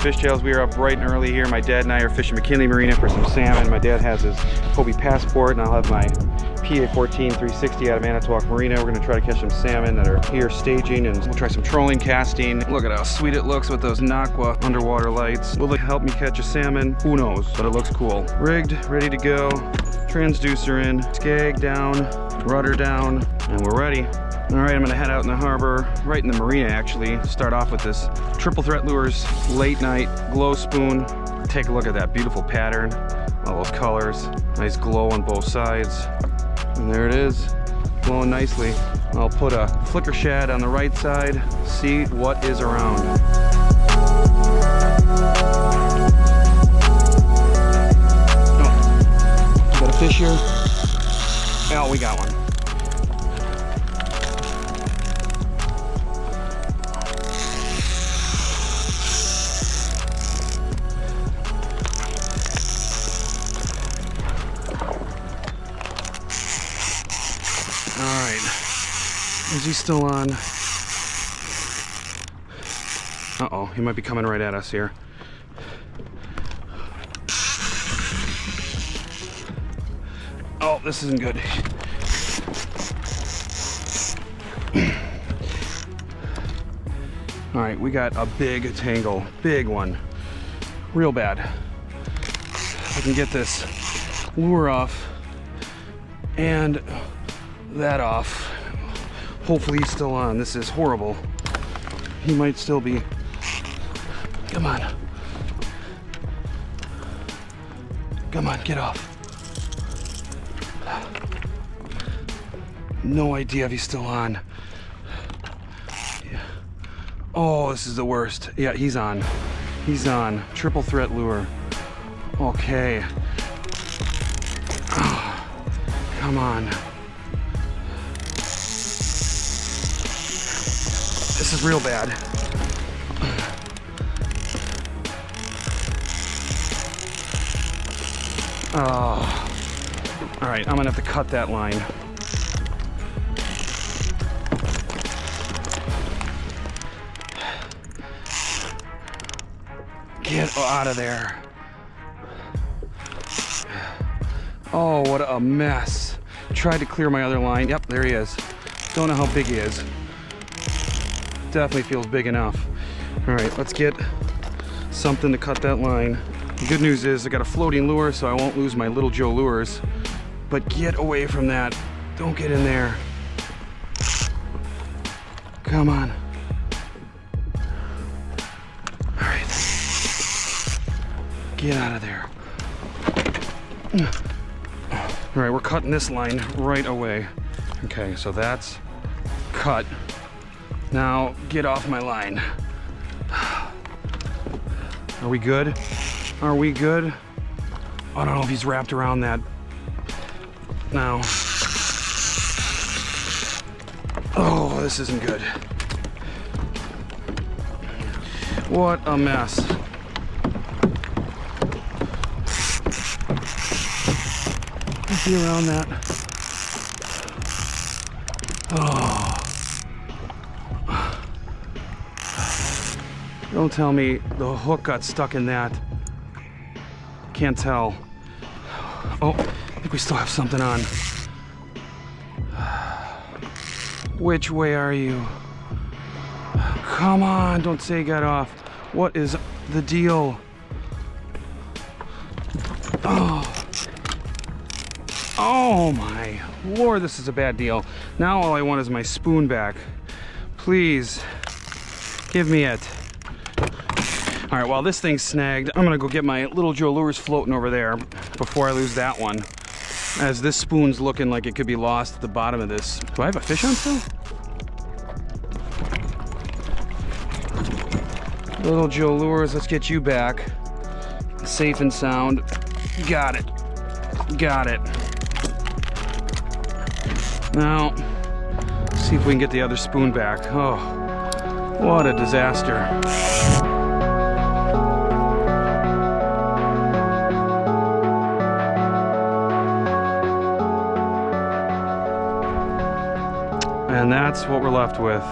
fishtails. We are up bright and early here. My dad and I are fishing McKinley Marina for some salmon. My dad has his Hobie passport, and I'll have my PA-14 360 out of Manitowoc Marina. We're gonna try to catch some salmon that are here staging, and we'll try some trolling casting. Look at how sweet it looks with those Nocqua underwater lights. Will it help me catch a salmon? Who knows, but it looks cool. Rigged, ready to go. Transducer in, skag down, rudder down, and we're ready. All right, I'm gonna head out in the harbor, right in the marina actually. Start off with this Triple Threat Lures late night glow spoon. Take a look at that beautiful pattern, all those colors, nice glow on both sides. And there it is, glowing nicely. I'll put a flicker shad on the right side, see what is around. Oh, got a fish here? Oh, we got one. Alright, is he still on? Uh-oh, he might be coming right at us here. Oh, this isn't good. Alright, we got a big tangle, big one, real bad. I can get this lure off and that off. Hopefully he's still on. This is horrible. He might still be. Come on. Come on, get off. No idea if he's still on. Yeah. Oh, this is the worst. Yeah, he's on. He's on. Triple Threat Lure. Okay. Oh, come on. This is real bad. Oh. All right, I'm gonna have to cut that line. Get out of there. Oh, what a mess. Tried to clear my other line. Yep, there he is. Don't know how big he is. Definitely feels big enough. All right, let's get something to cut that line. The good news is I got a floating lure, so I won't lose my Little Joe lures. But get away from that. Don't get in there. Come on. All right. Get out of there. All right, we're cutting this line right away. Okay, so that's cut. Now, get off my line. Are we good? Are we good? I don't know if he's wrapped around that. Now. Oh, this isn't good. What a mess. Is he around that? Oh. Don't tell me the hook got stuck in that. Can't tell. Oh, I think we still have something on. Which way are you? Come on, don't say he got off. What is the deal? Oh. Oh my Lord, this is a bad deal. Now all I want is my spoon back. Please, give me it. All right, while this thing's snagged, I'm gonna go get my Little Joe lures floating over there before I lose that one, as this spoon's looking like it could be lost at the bottom of this. Do I have a fish on still? Little Joe lures, let's get you back. Safe and sound. Got it. Got it. Now, see if we can get the other spoon back. Oh, what a disaster. And that's what we're left with.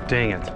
Dang it.